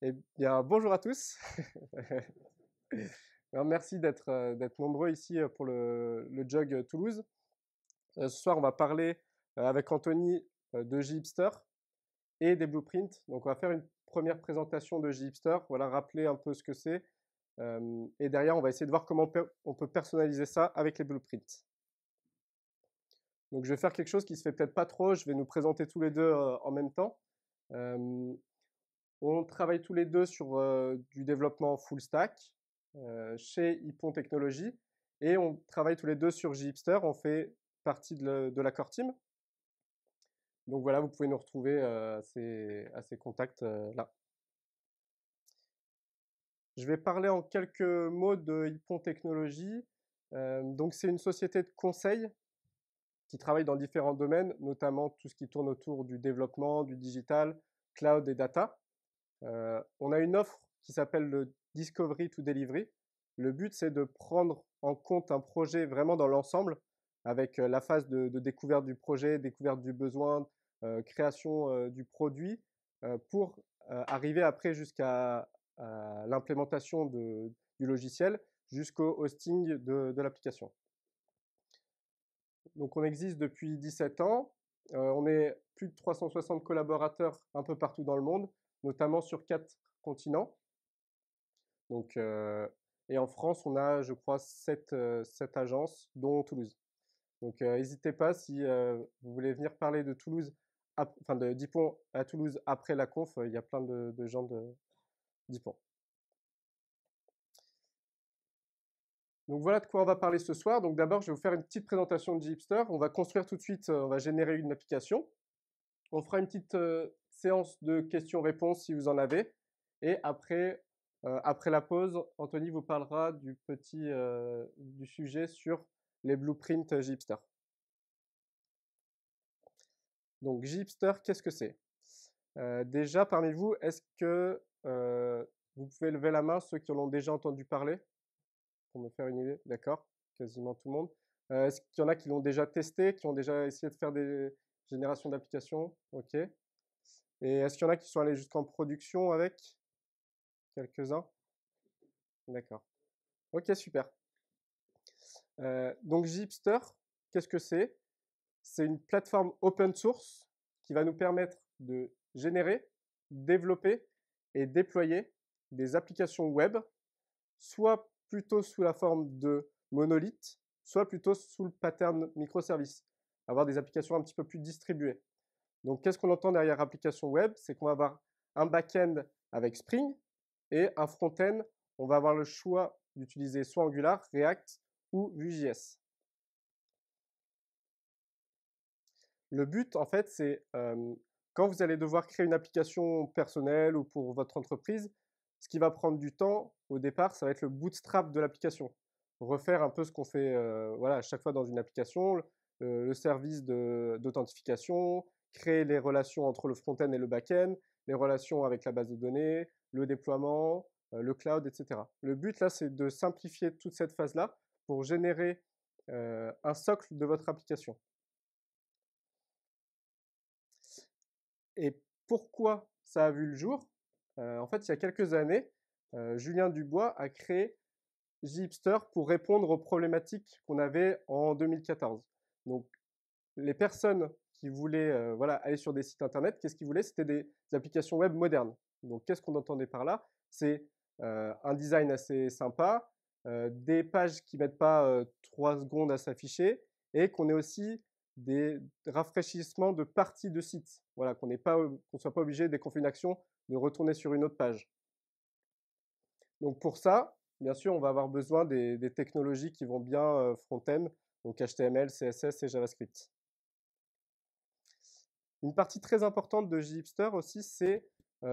Eh bien, bonjour à tous. Alors, merci d'être nombreux ici pour le Jug Toulouse. Ce soir, on va parler avec Anthony de JHipster et des blueprints. Donc, on va faire une première présentation de JHipster, voilà, rappeler un peu ce que c'est. Et derrière, on va essayer de voir comment on peut personnaliser ça avec les blueprints. Donc, je vais faire quelque chose qui se fait peut-être pas trop. Je vais nous présenter tous les deux en même temps. On travaille tous les deux sur du développement full stack chez Hippon Technologies et on travaille tous les deux sur JHipster. On fait partie de la core team. Donc voilà, vous pouvez nous retrouver à ces contacts là. Je vais parler en quelques mots de Hippon Technologies. Donc c'est une société de conseil qui travaille dans différents domaines, notamment tout ce qui tourne autour du développement, du digital, cloud et data. On a une offre qui s'appelle le Discovery to Delivery. Le but, c'est de prendre en compte un projet vraiment dans l'ensemble, avec la phase de découverte du projet, découverte du besoin, création du produit, pour arriver après jusqu'à l'implémentation du logiciel, jusqu'au hosting de l'application. Donc on existe depuis 17 ans. On est plus de 360 collaborateurs un peu partout dans le monde, notamment sur 4 continents. Donc, et en France, on a, je crois, 7 agences, dont Toulouse. Donc, n'hésitez pas si vous voulez venir parler de Toulouse, enfin de d'Hippon à Toulouse après la conf. Il y a plein de gens d'Hippon. Donc voilà de quoi on va parler ce soir. Donc d'abord, je vais vous faire une petite présentation de JHipster. On va construire tout de suite, on va générer une application. On fera une petite séance de questions-réponses si vous en avez. Et après, après la pause, Anthony vous parlera du sujet sur les blueprints JHipster. Donc JHipster, qu'est-ce que c'est? Déjà, parmi vous, est-ce que vous pouvez lever la main ceux qui en ont déjà entendu parler? Pour me faire une idée, d'accord? Quasiment tout le monde. Est-ce qu'il y en a qui l'ont déjà testé, qui ont déjà essayé de faire des générations d'applications? Ok. Et est-ce qu'il y en a qui sont allés jusqu'en production avec? Quelques-uns? D'accord. Ok, super. Donc JHipster, qu'est-ce que c'est? C'est une plateforme open source qui va nous permettre de générer, développer et déployer des applications web, soit plutôt sous la forme de monolithes, soit plutôt sous le pattern microservices, avoir des applications un petit peu plus distribuées. Donc, qu'est-ce qu'on entend derrière application web? C'est qu'on va avoir un back-end avec Spring et un front-end, on va avoir le choix d'utiliser soit Angular, React ou Vue.js. Le but, en fait, c'est quand vous allez devoir créer une application personnelle ou pour votre entreprise, ce qui va prendre du temps au départ, ça va être le bootstrap de l'application. Refaire un peu ce qu'on fait voilà, à chaque fois dans une application, le service d'authentification, créer les relations entre le front-end et le back-end, les relations avec la base de données, le déploiement, le cloud, etc. Le but là, c'est de simplifier toute cette phase-là pour générer un socle de votre application. Et pourquoi ça a vu le jour? En fait, il y a quelques années, Julien Dubois a créé JHipster pour répondre aux problématiques qu'on avait en 2014. Donc, les personnes qui voulaient voilà, aller sur des sites internet, qu'est-ce qu'ils voulaient? C'était des applications web modernes. Donc, qu'est-ce qu'on entendait par là? C'est un design assez sympa, des pages qui mettent pas 3 secondes à s'afficher et qu'on ait aussi des rafraîchissements de parties de site. Voilà, qu'on soit pas obligé, dès qu'on fait une action, de retourner sur une autre page. Donc pour ça, bien sûr, on va avoir besoin des technologies qui vont bien front-end, donc HTML, CSS et JavaScript. Une partie très importante de JHipster aussi, c'est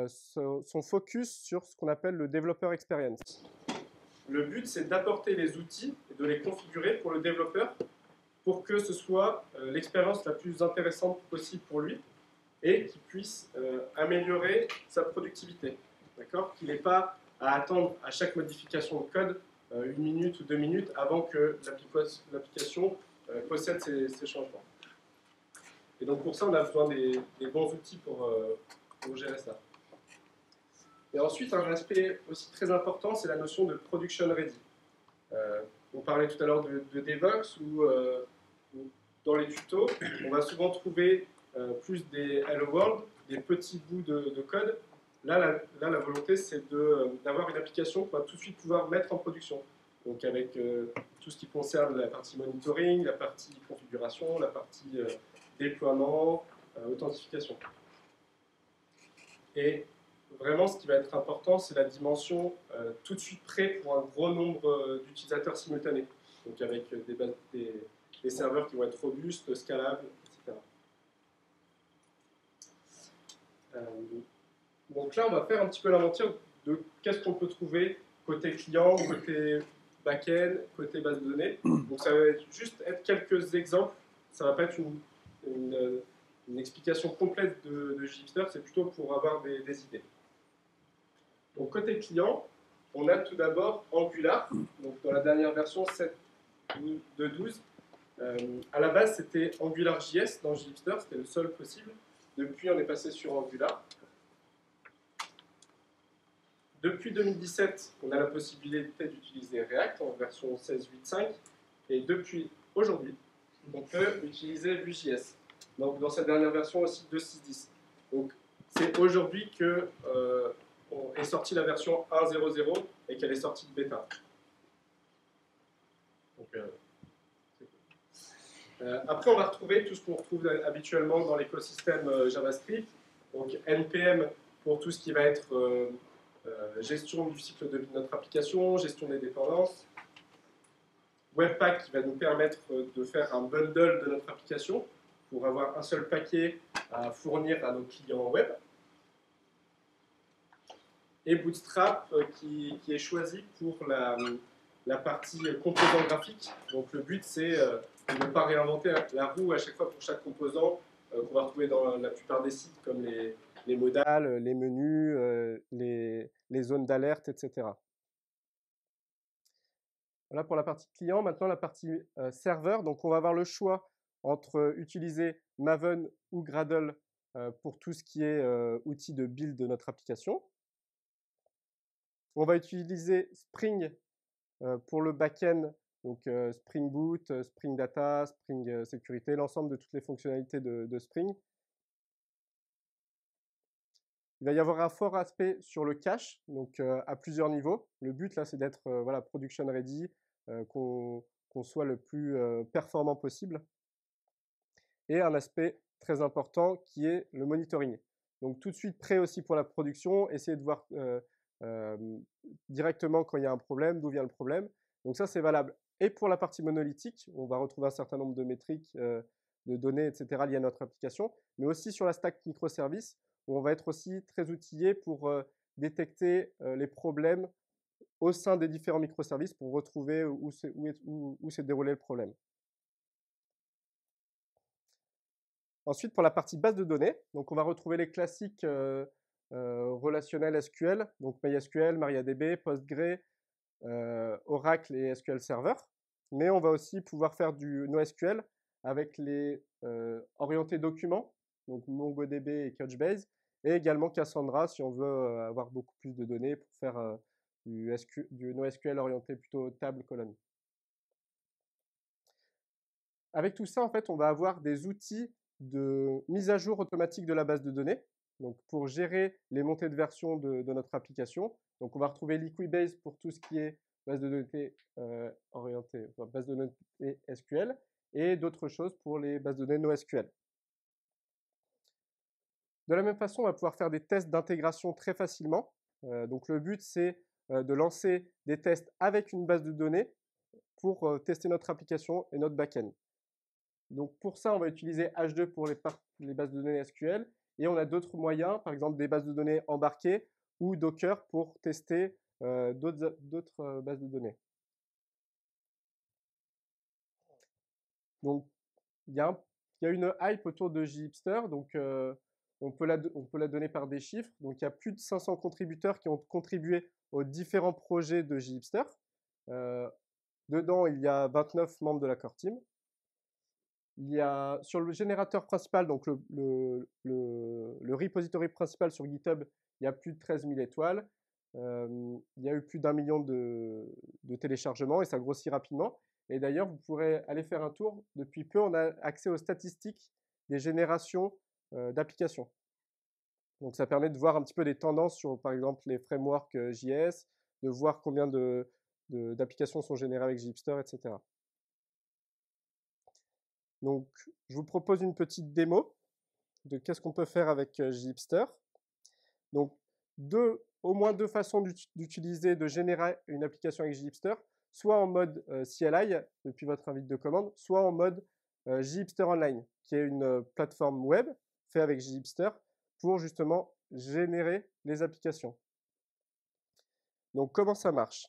son focus sur ce qu'on appelle le Developer Experience. Le but, c'est d'apporter les outils et de les configurer pour le développeur pour que ce soit l'expérience la plus intéressante possible pour lui et qu'il puisse améliorer sa productivité. D'accord? Qu'il n'ait pas à attendre à chaque modification de code 1 minute ou 2 minutes avant que l'application possède ces changements. Et donc pour ça, on a besoin des bons outils pour gérer ça. Et ensuite, un aspect aussi très important, c'est la notion de production ready. On parlait tout à l'heure de Devox, où dans les tutos, on va souvent trouver plus des Hello World, des petits bouts de code. Là, la volonté, c'est d'avoir une application qu'on va tout de suite pouvoir mettre en production. Donc avec tout ce qui concerne la partie monitoring, la partie configuration, la partie déploiement, authentification. Et vraiment, ce qui va être important, c'est la dimension tout de suite prêt pour un gros nombre d'utilisateurs simultanés. Donc avec des serveurs qui vont être robustes, scalables, etc. Euh, donc là, on va faire un petit peu l'inventaire de qu'est-ce qu'on peut trouver côté client, côté back-end, côté base de données. Donc ça va juste être quelques exemples. Ça ne va pas être une explication complète de Gipster, c'est plutôt pour avoir des idées. Donc côté client, on a tout d'abord Angular. Donc dans la dernière version 7.12, à la base c'était AngularJS dans Gipster, c'était le seul possible. Depuis on est passé sur Angular. Depuis 2017, on a la possibilité d'utiliser React en version 16.8.5 et depuis aujourd'hui, on peut utiliser Vue.js. Donc dans cette dernière version aussi 2.6.10. Donc c'est aujourd'hui que est sortie la version 1.0.0 et qu'elle est sortie de bêta. Donc, après, on va retrouver tout ce qu'on retrouve habituellement dans l'écosystème JavaScript. Donc NPM pour tout ce qui va être gestion du cycle de vie de notre application, gestion des dépendances. Webpack qui va nous permettre de faire un bundle de notre application pour avoir un seul paquet à fournir à nos clients web. Et Bootstrap qui est choisi pour la partie composant graphique. Donc le but c'est de ne pas réinventer la roue à chaque fois pour chaque composant qu'on va retrouver dans la plupart des sites comme les modales, les menus, les zones d'alerte, etc. Voilà pour la partie client. Maintenant la partie serveur. Donc on va avoir le choix entre utiliser Maven ou Gradle pour tout ce qui est outil de build de notre application. On va utiliser Spring pour le back-end, donc Spring Boot, Spring Data, Spring Sécurité, l'ensemble de toutes les fonctionnalités de Spring. Il va y avoir un fort aspect sur le cache, donc à plusieurs niveaux. Le but là, c'est d'être voilà, production ready, qu'on soit le plus performant possible. Et un aspect très important qui est le monitoring. Donc tout de suite prêt aussi pour la production, essayer de voir directement quand il y a un problème, d'où vient le problème. Donc ça, c'est valable et pour la partie monolithique, on va retrouver un certain nombre de métriques, de données, etc. liées à notre application, mais aussi sur la stack microservices, où on va être aussi très outillé pour détecter les problèmes au sein des différents microservices pour retrouver où s'est déroulé le problème. Ensuite, pour la partie base de données, donc on va retrouver les classiques relationnels SQL, donc MySQL, MariaDB, Postgre, Oracle et SQL Server. Mais on va aussi pouvoir faire du NoSQL avec les orientés documents, donc MongoDB et Couchbase, et également Cassandra si on veut avoir beaucoup plus de données pour faire du NoSQL orienté plutôt table colonne. Avec tout ça, en fait, on va avoir des outils de mise à jour automatique de la base de données, donc pour gérer les montées de version de notre application. Donc on va retrouver Liquibase pour tout ce qui est base de données orientée, enfin, base de données SQL, et d'autres choses pour les bases de données NoSQL. De la même façon, on va pouvoir faire des tests d'intégration très facilement. Donc le but, c'est de lancer des tests avec une base de données pour tester notre application et notre backend. Donc pour ça, on va utiliser H2 pour les bases de données SQL et on a d'autres moyens, par exemple des bases de données embarquées ou Docker pour tester d'autres bases de données. Donc il y a une hype autour de JHipster, donc on peut la donner par des chiffres. Donc il y a plus de 500 contributeurs qui ont contribué aux différents projets de JHipster. Dedans, il y a 29 membres de la core team. Il y a sur le générateur principal, donc le repository principal sur GitHub, il y a plus de 13 000 étoiles. Il y a eu plus d'1 million de téléchargements et ça grossit rapidement. Et d'ailleurs, vous pourrez aller faire un tour. Depuis peu, on a accès aux statistiques des générations d'applications. Donc ça permet de voir un petit peu des tendances sur, par exemple, les frameworks JS, de voir combien d'applications sont générées avec Gipster, etc. Donc, je vous propose une petite démo de qu'est-ce qu'on peut faire avec Gipster. Donc, au moins deux façons d'utiliser, de générer une application avec Gipster, soit en mode CLI, depuis votre invite de commande, soit en mode Gipster Online, qui est une plateforme web faite avec Gipster pour justement générer les applications. Donc, comment ça marche?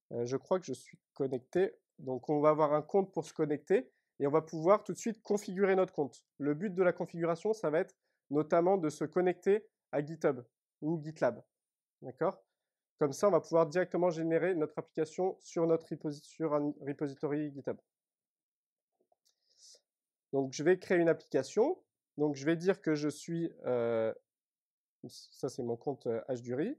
Je crois que je suis connecté. Donc, on va avoir un compte pour se connecter et on va pouvoir tout de suite configurer notre compte. Le but de la configuration, ça va être notamment de se connecter à GitHub ou GitLab. D'accord? Comme ça, on va pouvoir directement générer notre application sur un repository GitHub. Donc, je vais créer une application. Donc, je vais dire que je suis, ça c'est mon compte HDury,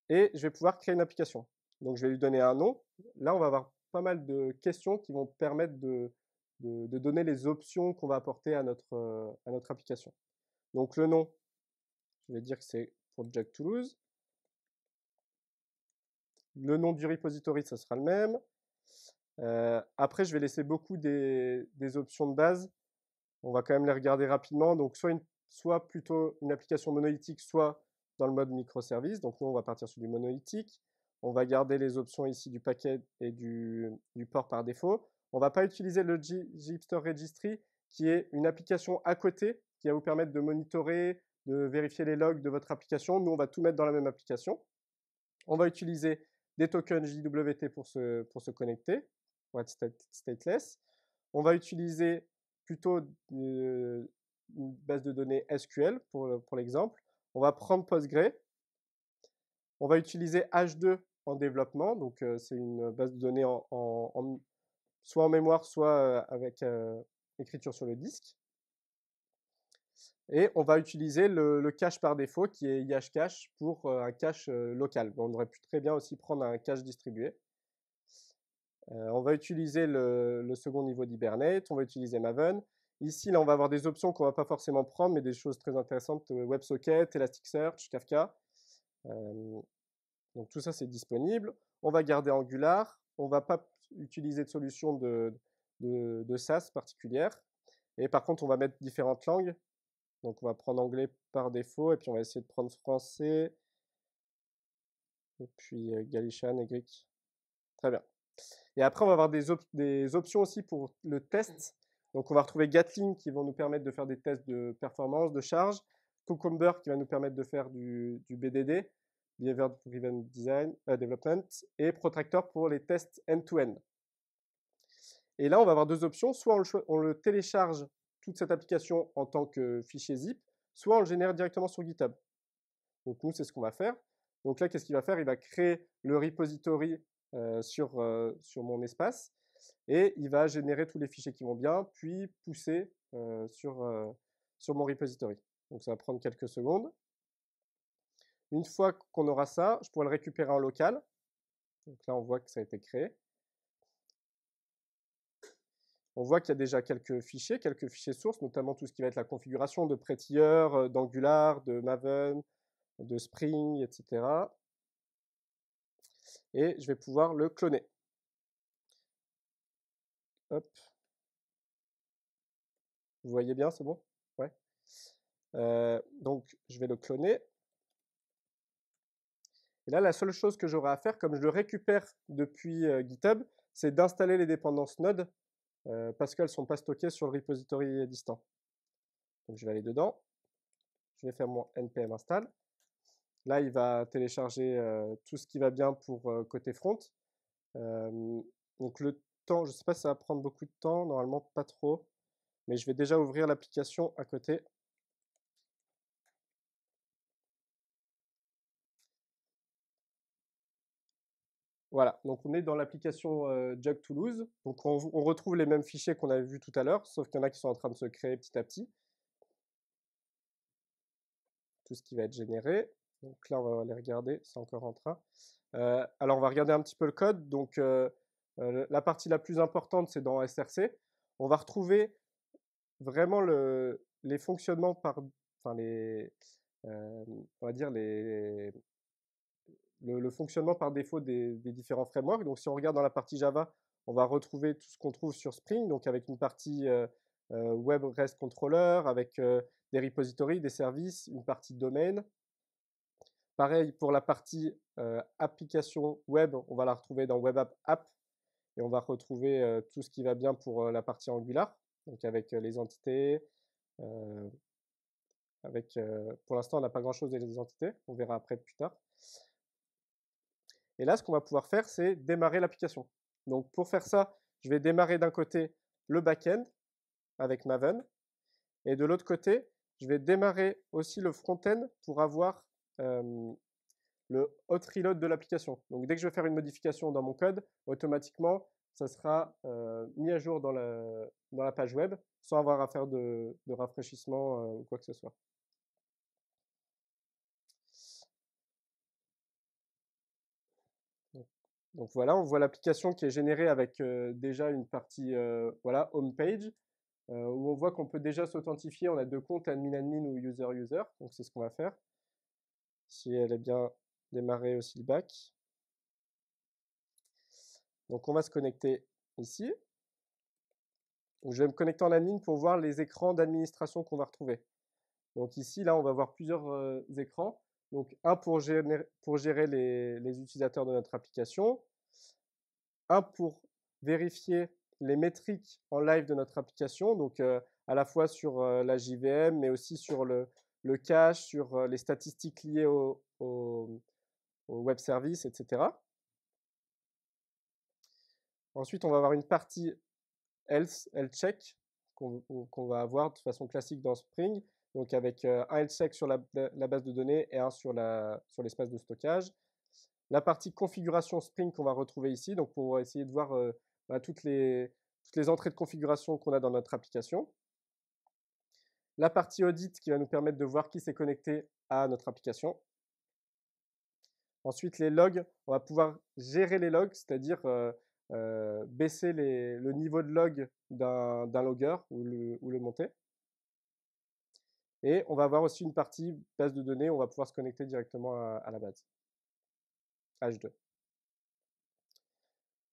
et je vais pouvoir créer une application. Donc, je vais lui donner un nom. Là, on va avoir pas mal de questions qui vont permettre de donner les options qu'on va apporter à notre application. Donc, le nom, je vais dire que c'est Project Toulouse. Le nom du repository, ça sera le même. Après, je vais laisser beaucoup des options de base. On va quand même les regarder rapidement. Donc, soit plutôt une application monolithique, soit dans le mode microservice. Donc, nous, on va partir sur du monolithique. On va garder les options ici du paquet et du port par défaut. On ne va pas utiliser le Gipster Registry, qui est une application à côté, qui va vous permettre de monitorer, de vérifier les logs de votre application. Nous, on va tout mettre dans la même application. On va utiliser des tokens JWT pour se connecter, pour être stateless. On va utiliser plutôt une base de données SQL pour l'exemple. On va prendre Postgre. On va utiliser H2 en développement, donc c'est une base de données soit en mémoire, soit avec écriture sur le disque. Et on va utiliser le cache par défaut qui est IHCache pour un cache local. On aurait pu très bien aussi prendre un cache distribué. On va utiliser le second niveau d'Hibernate, on va utiliser Maven. Ici, là, on va avoir des options qu'on ne va pas forcément prendre, mais des choses très intéressantes, WebSocket, Elasticsearch, Kafka. Donc tout ça, c'est disponible. On va garder Angular. On ne va pas utiliser de solution de SaaS particulière. Et par contre, on va mettre différentes langues. Donc on va prendre anglais par défaut, et puis on va essayer de prendre français, et puis Galician et grec. Très bien. Et après, on va avoir des options aussi pour le test. Donc on va retrouver Gatling qui vont nous permettre de faire des tests de performance, de charge, Cucumber qui va nous permettre de faire du BDD, Behavior Driven Design, Development, et Protractor pour les tests end-to-end. Et là, on va avoir deux options. Soit on le télécharge, toute cette application, en tant que fichier zip, soit on le génère directement sur GitHub. Donc nous, c'est ce qu'on va faire. Donc là, qu'est-ce qu'il va faire? Il va créer le repository sur mon espace et il va générer tous les fichiers qui vont bien, puis pousser sur mon repository. Donc ça va prendre quelques secondes. Une fois qu'on aura ça, je pourrai le récupérer en local. Donc là, on voit que ça a été créé. On voit qu'il y a déjà quelques fichiers sources, notamment tout ce qui va être la configuration de Prettier, d'Angular, de Maven, de Spring, etc. Et je vais pouvoir le cloner. Hop. Vous voyez bien, c'est bon? Ouais. Donc, je vais le cloner. Et là, la seule chose que j'aurai à faire, comme je le récupère depuis GitHub, c'est d'installer les dépendances Node parce qu'elles ne sont pas stockées sur le repository distant. Donc, je vais aller dedans. Je vais faire mon npm install. Là, il va télécharger tout ce qui va bien pour côté front. Donc, le temps, je ne sais pas si ça va prendre beaucoup de temps. Normalement, pas trop. Mais je vais déjà ouvrir l'application à côté. Voilà, donc on est dans l'application Jug Toulouse. Donc on retrouve les mêmes fichiers qu'on avait vus tout à l'heure, sauf qu'il y en a qui sont en train de se créer petit à petit. Tout ce qui va être généré. Donc là, on va aller regarder, c'est encore en train. Alors, on va regarder un petit peu le code. Donc, la partie la plus importante, c'est dans SRC. On va retrouver vraiment les fonctionnements enfin on va dire le fonctionnement par défaut des différents frameworks. Donc, si on regarde dans la partie Java, on va retrouver tout ce qu'on trouve sur Spring, donc avec une partie Web REST Controller, avec des repositories, des services, une partie domaine. Pareil pour la partie application web, on va la retrouver dans Web App et on va retrouver tout ce qui va bien pour la partie Angular, donc avec les entités. euh, pour l'instant, on n'a pas grand-chose des entités, on verra après plus tard. Et là, ce qu'on va pouvoir faire, c'est démarrer l'application. Donc pour faire ça, je vais démarrer d'un côté le back-end avec Maven, et de l'autre côté, je vais démarrer aussi le front-end pour avoir le hot reload de l'application. Donc dès que je vais faire une modification dans mon code, automatiquement, ça sera mis à jour dans la page web sans avoir à faire de rafraîchissement ou quoi que ce soit. Donc voilà, on voit l'application qui est générée avec déjà une partie voilà, home page où on voit qu'on peut déjà s'authentifier. On a deux comptes, admin ou user. Donc c'est ce qu'on va faire. Si elle est bien démarrée aussi le back. Donc on va se connecter ici. Donc, je vais me connecter en admin pour voir les écrans d'administration qu'on va retrouver. Donc ici, là, on va voir plusieurs écrans. Donc un pour gérer les utilisateurs de notre application, un pour vérifier les métriques en live de notre application, donc à la fois sur la JVM, mais aussi sur le cache, sur les statistiques liées au web service, etc. Ensuite, on va avoir une partie else check qu'on va avoir de façon classique dans Spring, donc avec un else check sur la base de données et un sur l'espace de stockage. La partie configuration Spring qu'on va retrouver ici, donc pour essayer de voir toutes les entrées de configuration qu'on a dans notre application. La partie audit qui va nous permettre de voir qui s'est connecté à notre application. Ensuite, les logs, on va pouvoir gérer les logs, c'est-à-dire baisser le niveau de log d'un logger ou le monter. Et on va avoir aussi une partie base de données, on va pouvoir se connecter directement à la base, H2.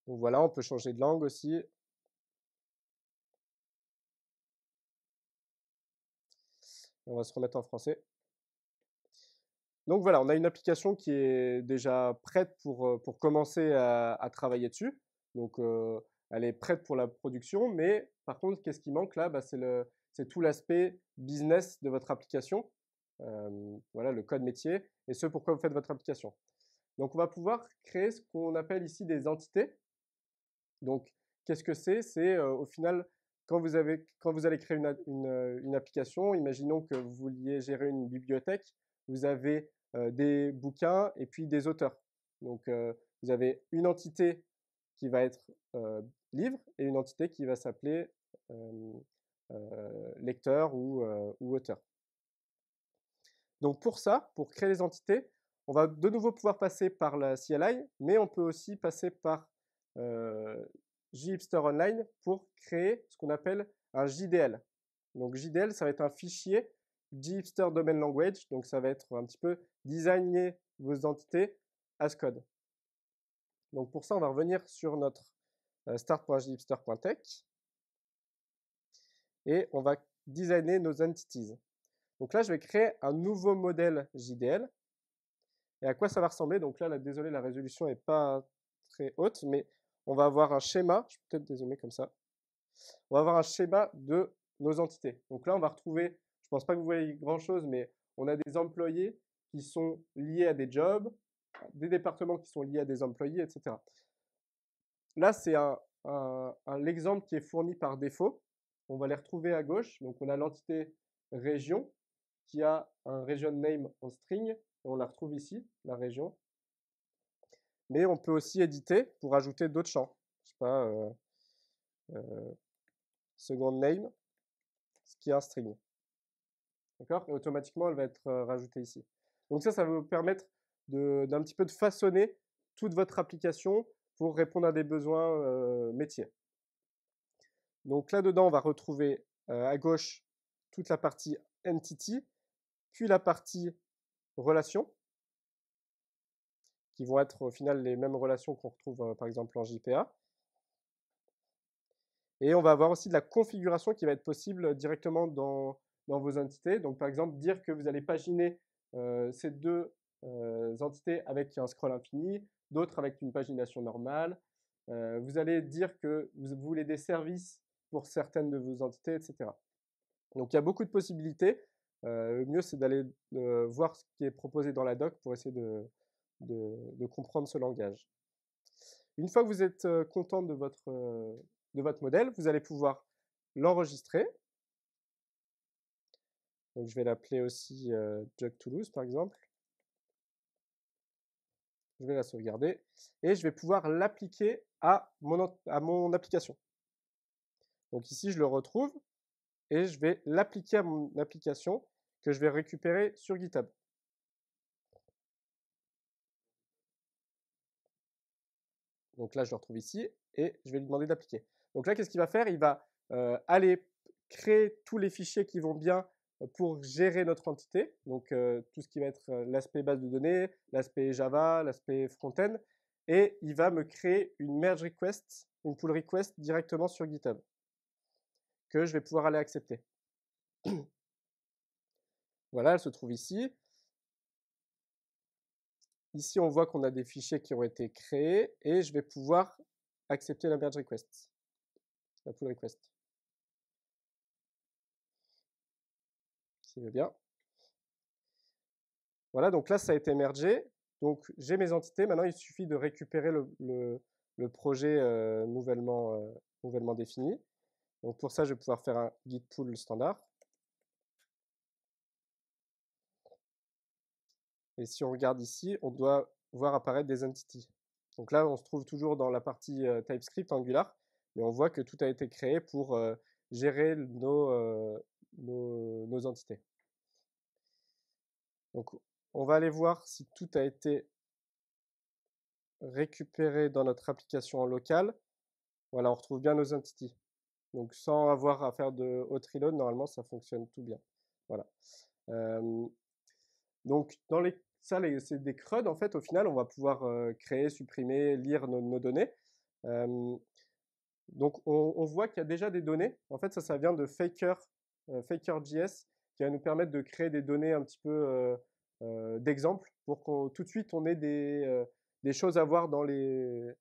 Donc voilà, on peut changer de langue aussi. On va se remettre en français. Donc voilà, on a une application qui est déjà prête pour commencer à travailler dessus. Donc elle est prête pour la production, mais par contre, qu'est-ce qui manque là? Bah, c'est tout l'aspect business de votre application. Voilà, le code métier et ce pourquoi vous faites votre application. Donc on va pouvoir créer ce qu'on appelle ici des entités. Donc qu'est-ce que c'est? C'est au final, quand vous allez créer une application, imaginons que vous vouliez gérer une bibliothèque, vous avez des bouquins et puis des auteurs. Donc vous avez une entité qui va être livre et une entité qui va s'appeler euh, lecteur ou auteur. Donc pour ça, pour créer les entités, on va de nouveau pouvoir passer par la CLI, mais on peut aussi passer par JHipster Online pour créer ce qu'on appelle un JDL. Donc JDL, ça va être un fichier JHipster Domain Language, donc ça va être un petit peu designer vos entités as code. Donc pour ça, on va revenir sur notre start.jhipster.tech et on va designer nos entities. Donc là, je vais créer un nouveau modèle JDL. Et à quoi ça va ressembler? Donc là, désolé, la résolution n'est pas très haute, mais on va avoir un schéma. Je vais peut-être dézoomer comme ça. On va avoir un schéma de nos entités. Donc là, on va retrouver, je ne pense pas que vous voyez grand-chose, mais on a des employés qui sont liés à des jobs, des départements qui sont liés à des employés, etc. Là, c'est l'exemple qui est fourni par défaut. On va les retrouver à gauche. Donc on a l'entité région qui a un region name en string. Et on la retrouve ici, la région. mais on peut aussi éditer pour ajouter d'autres champs. Je sais pas, second name, ce qui est un string. D'accord? Et automatiquement, elle va être rajoutée ici. Donc ça va vous permettre d'un petit peu de façonner toute votre application pour répondre à des besoins métiers. Donc là-dedans, on va retrouver à gauche toute la partie entity, puis la partie relations, qui vont être au final les mêmes relations qu'on retrouve par exemple en JPA. Et on va avoir aussi de la configuration qui va être possible directement dans vos entités. Donc par exemple, dire que vous allez paginer ces deux entités avec un scroll infini, d'autres avec une pagination normale. Vous allez dire que vous voulez des services pour certaines de vos entités, etc. Donc il y a beaucoup de possibilités. Le mieux, c'est d'aller voir ce qui est proposé dans la doc pour essayer de comprendre ce langage. Une fois que vous êtes content de votre modèle, vous allez pouvoir l'enregistrer. Donc je vais l'appeler aussi Jug Toulouse par exemple. Je vais la sauvegarder et je vais pouvoir l'appliquer à mon application. Donc ici, je le retrouve et je vais l'appliquer à mon application que je vais récupérer sur GitHub. Donc là, je le retrouve ici et je vais lui demander d'appliquer. Donc là, qu'est-ce qu'il va faire? Il va aller créer tous les fichiers qui vont bien pour gérer notre entité. Donc tout ce qui va être l'aspect base de données, l'aspect Java, l'aspect front-end. Et il va me créer une merge request, une pull request directement sur GitHub que je vais pouvoir aller accepter. Voilà, elle se trouve ici. Ici, on voit qu'on a des fichiers qui ont été créés et je vais pouvoir accepter la merge request, la pull request. Si veut bien. Voilà, donc là, ça a été mergé. Donc, j'ai mes entités. Maintenant, il suffit de récupérer le projet nouvellement défini. Donc, pour ça, je vais pouvoir faire un git pull standard. Et si on regarde ici, on doit voir apparaître des entities. Donc là, on se trouve toujours dans la partie TypeScript Angular, mais on voit que tout a été créé pour gérer nos entités. Donc, on va aller voir si tout a été récupéré dans notre application en local. Voilà, on retrouve bien nos entities. Donc, sans avoir à faire de hot reload, normalement, ça fonctionne tout bien. Voilà. Donc, ça, c'est des CRUD, en fait, au final, on va pouvoir créer, supprimer, lire nos données. Donc, on voit qu'il y a déjà des données. En fait, ça vient de Faker.js, qui va nous permettre de créer des données un petit peu d'exemple pour qu'on tout de suite on ait des choses à voir dans les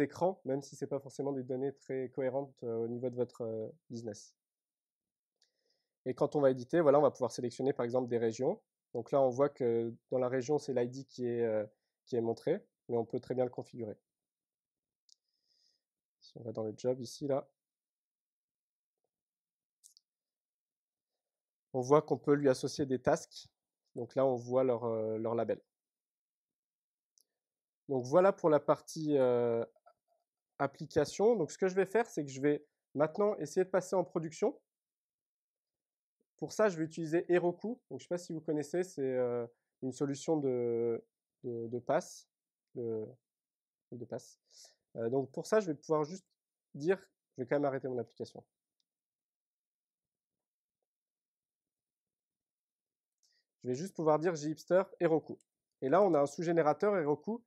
écrans, même si ce n'est pas forcément des données très cohérentes au niveau de votre business. Et quand on va éditer, voilà, on va pouvoir sélectionner par exemple des régions. Donc là, on voit que dans la région, c'est l'ID qui est montré, mais on peut très bien le configurer. Si on va dans le job ici, là, on voit qu'on peut lui associer des tasks. Donc là, on voit leur label. Donc voilà pour la partie application. Donc ce que je vais faire, c'est que je vais maintenant essayer de passer en production. Pour ça, je vais utiliser Heroku. Donc, je ne sais pas si vous connaissez, c'est une solution de passe. De passe. Donc pour ça, je vais pouvoir juste dire, je vais quand même arrêter mon application. Je vais juste pouvoir dire jhipster Heroku. Et là, on a un sous-générateur Heroku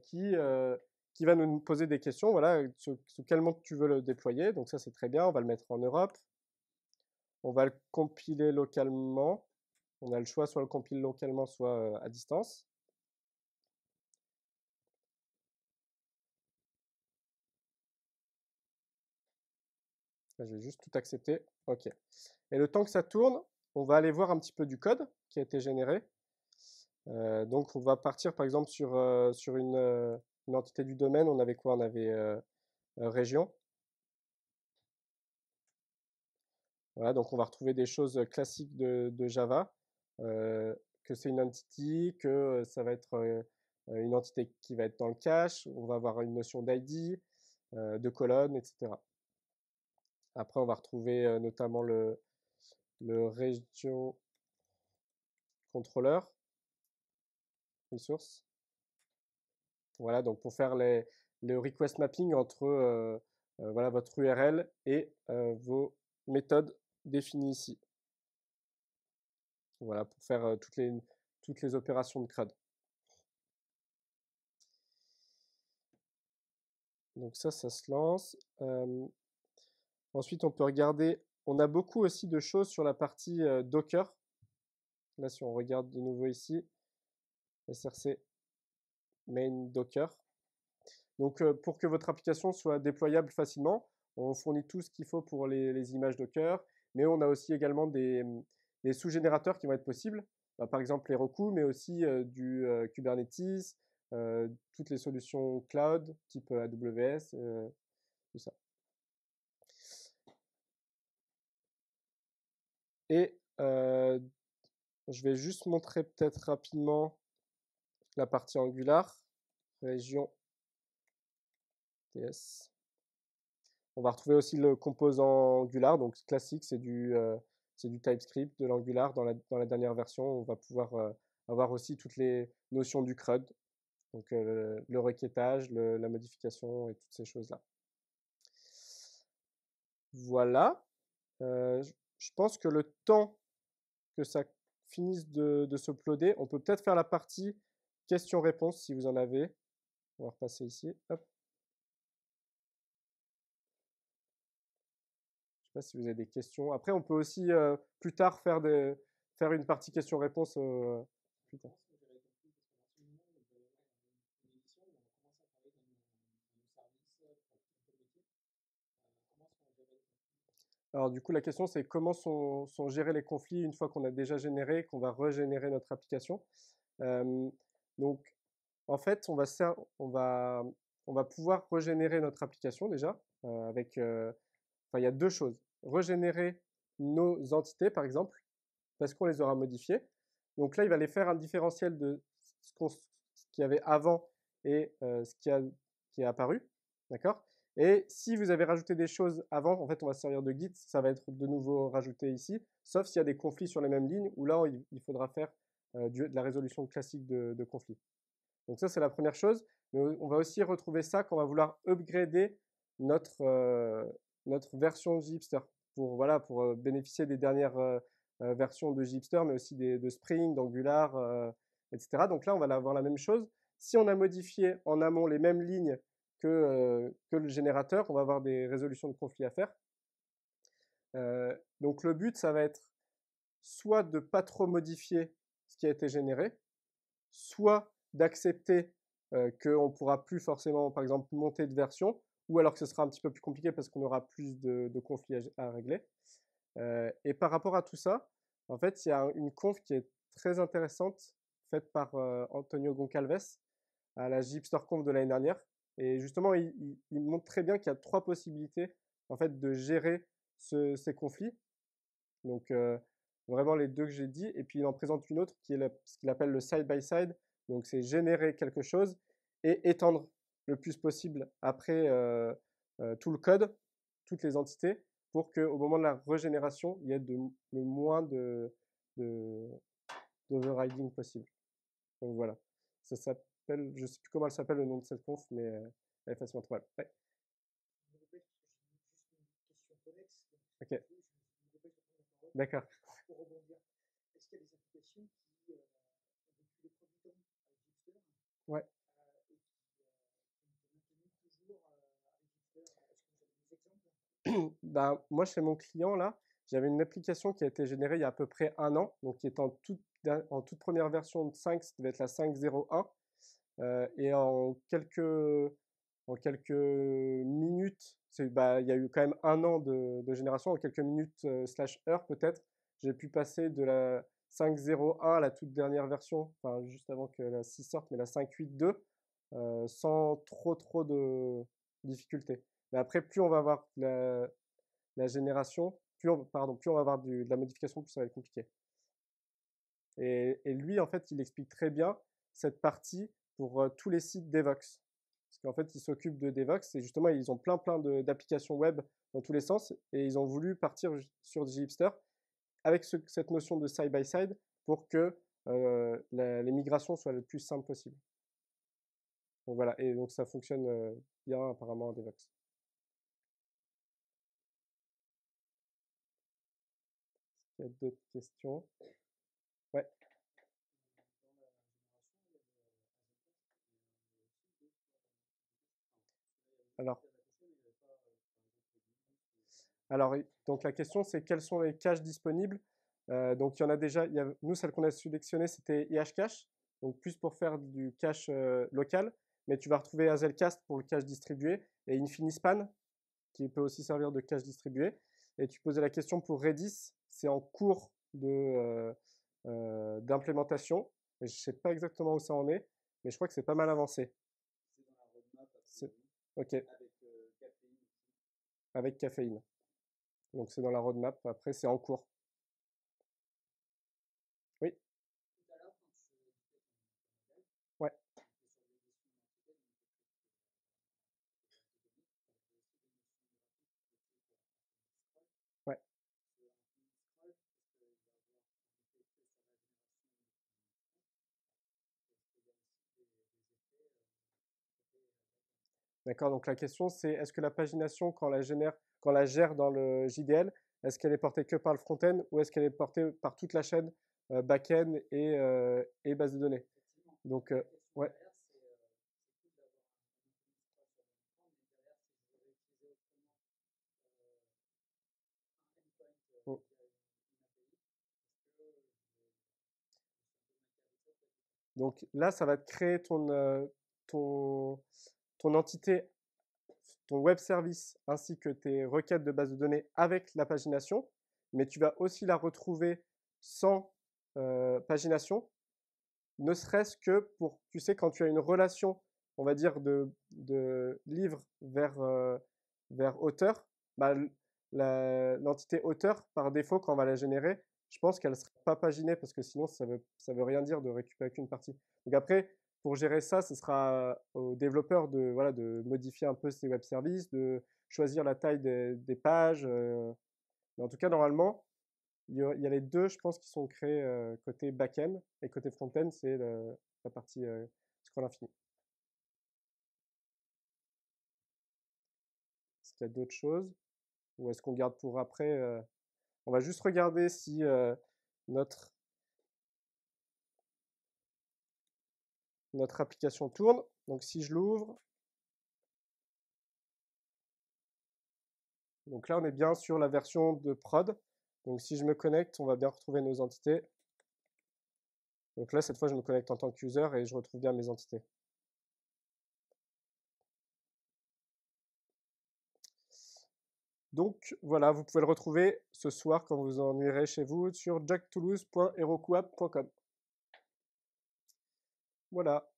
qui va nous poser des questions. Voilà, sous quel monde tu veux le déployer. Donc ça, c'est très bien. On va le mettre en Europe. On va le compiler localement. On a le choix, soit le compile localement, soit à distance. Là, je vais juste tout accepter. OK. Et le temps que ça tourne, on va aller voir un petit peu du code qui a été généré. Donc, on va partir par exemple sur une entité du domaine. On avait quoi? On avait région. Voilà, donc on va retrouver des choses classiques de Java, que c'est une entity, que ça va être une entité qui va être dans le cache, on va avoir une notion d'ID, de colonne, etc. Après, on va retrouver notamment le region controller, resource. Voilà, donc pour faire le request mapping entre voilà, votre URL et vos méthodes définies ici. Voilà, pour faire toutes les opérations de CRUD. Donc ça se lance. Ensuite, on peut regarder, on a beaucoup aussi de choses sur la partie Docker. Là, si on regarde de nouveau ici, src main Docker. Donc, pour que votre application soit déployable facilement, on fournit tout ce qu'il faut pour les images Docker, mais on a aussi également des sous-générateurs qui vont être possibles. Par exemple, les Heroku, mais aussi du Kubernetes, toutes les solutions cloud, type AWS, tout ça. Et je vais juste montrer peut-être rapidement la partie Angular, région TS. On va retrouver aussi le composant Angular, donc classique, c'est du TypeScript, de l'Angular. Dans la dernière version, on va pouvoir avoir aussi toutes les notions du CRUD, donc le requêtage, la modification et toutes ces choses-là. Voilà. Je pense que le temps que ça finisse de s'uploader, on peut peut-être faire la partie questions-réponses si vous en avez. On va repasser ici. Hop. Je sais pas si vous avez des questions. Après, on peut aussi plus tard faire une partie questions-réponses plus tard. Alors du coup, la question c'est comment sont gérés les conflits une fois qu'on a déjà généré, qu'on va régénérer notre application. Donc en fait, on va pouvoir régénérer notre application déjà avec. Enfin, il y a deux choses. Régénérer nos entités, par exemple, parce qu'on les aura modifiées. Donc là, il va aller faire un différentiel de ce qu'il y avait avant et ce qui est apparu. D'accord? Et si vous avez rajouté des choses avant, en fait, on va se servir de Git, ça va être de nouveau rajouté ici, sauf s'il y a des conflits sur les mêmes lignes, où là, il faudra faire de la résolution classique de conflits. Donc ça, c'est la première chose. Mais on va aussi retrouver ça quand on va vouloir upgrader notre version Gipster pour, voilà, pour bénéficier des dernières versions de Gipster, mais aussi de Spring, d'Angular, etc. Donc là, on va avoir la même chose. Si on a modifié en amont les mêmes lignes que le générateur, on va avoir des résolutions de conflits à faire. Donc le but, ça va être soit de pas trop modifier ce qui a été généré, soit d'accepter qu'on ne pourra plus forcément, par exemple, monter de version, ou alors que ce sera un petit peu plus compliqué parce qu'on aura plus de conflits à régler. Et par rapport à tout ça, en fait, il y a une conf qui est très intéressante, faite par Antonio Goncalves à la JHipsterConf de l'année dernière. Et justement, il montre très bien qu'il y a trois possibilités en fait, de gérer ces conflits. Donc, vraiment les deux que j'ai dit. Et puis, il en présente une autre qui est ce qu'il appelle le side-by-side. Donc, c'est générer quelque chose et étendre le plus possible après tout le code, toutes les entités, pour qu'au moment de la régénération, il y ait le moins d'overriding possible. Donc, voilà. Ça s'appelle, je ne sais plus comment elle s'appelle le nom de cette conf, mais elle est facilement trouvable. Ouais. Ok. D'accord. Pour rebondir, est-ce qu'il y a des applications qui ont vécu les premiers temps avec Gipster Ouais. et qui continuent toujours avec Gipster? Est-ce que vous avez des exemples? Ben, moi, chez mon client, là, j'avais une application qui a été générée il y a à peu près un an, donc qui est en toute première version de 5, ça devait être la 5.01. Et en quelques minutes, il y a eu quand même un an de génération, en quelques minutes slash heures peut-être, j'ai pu passer de la 5.01 à la toute dernière version, enfin juste avant que la 6 sorte, mais la 5.8.2, sans trop de difficultés. Mais après, plus on va avoir la génération, plus on va avoir de la modification, plus ça va être compliqué. Et lui, en fait, il explique très bien cette partie pour tous les sites Devox. Parce qu'en fait, ils s'occupent de Devox et justement, ils ont plein d'applications web dans tous les sens et ils ont voulu partir sur Gipster avec cette notion de side-by-side pour que les migrations soient le plus simples possible. Donc voilà, et donc ça fonctionne bien apparemment en Devox. Il y a d'autres questions? Ouais. Alors, donc la question c'est quels sont les caches disponibles? Donc il y en a déjà, nous celle qu'on a sélectionnée c'était IHCache, donc plus pour faire du cache local, mais tu vas retrouver Hazelcast pour le cache distribué et Infinispan qui peut aussi servir de cache distribué. Et tu posais la question pour Redis, c'est en cours d'implémentation. Je ne sais pas exactement où ça en est, mais je crois que c'est pas mal avancé. C'est dans la roadmap. Ok. Avec caféine aussi. Avec caféine. Donc c'est dans la roadmap. Après, c'est en cours. Oui. Tout à l'heure, quand tu éditais ton modèle, ouais. tu étais sur l'édition d'entité, donc quelque chose qui est vraiment des bases de données. Tu avais aussi des notions graphiques aussi pour Scroll. Ouais. C'est Infinity Scroll, est-ce qu'il va y avoir un effet que sur la génération de est-ce qu'il y a aussi des effets côté D'accord, donc la question c'est est-ce que la pagination, quand la gère dans le JDL, est-ce qu'elle est portée que par le front-end ou est-ce qu'elle est portée par toute la chaîne back-end et base de données? Donc, ouais. Derrière, c'est cool d'avoir un Infinity Scroll sur mon écran, mais derrière, si je voudrais utiliser autrement un endpoint via une API, est-ce que je suis un peu maquillé avec ça? Donc là, ça va te créer ton entité, ton web service ainsi que tes requêtes de base de données avec la pagination, mais tu vas aussi la retrouver sans pagination, ne serait-ce que pour, tu sais, quand tu as une relation, on va dire, de livre vers auteur, bah, l'entité auteur, par défaut, quand on va la générer, je pense qu'elle ne sera pas paginée parce que sinon, ça veut rien dire de récupérer qu'une partie. Donc après, pour gérer ça, ce sera aux développeurs de modifier un peu ces web services, de choisir la taille des pages. Mais en tout cas, normalement, il y a les deux, je pense, qui sont créés côté back-end et côté front-end, c'est la partie scroll infini. Est-ce qu'il y a d'autres choses ou est-ce qu'on garde pour après? On va juste regarder si notre application tourne. Donc si je l'ouvre, donc là on est bien sur la version de prod. Donc si je me connecte, on va bien retrouver nos entités. Donc là cette fois je me connecte en tant qu'user et je retrouve bien mes entités. Donc voilà, vous pouvez le retrouver ce soir quand vous en irez chez vous sur jacktoulouse.herokuapp.com. Voilà.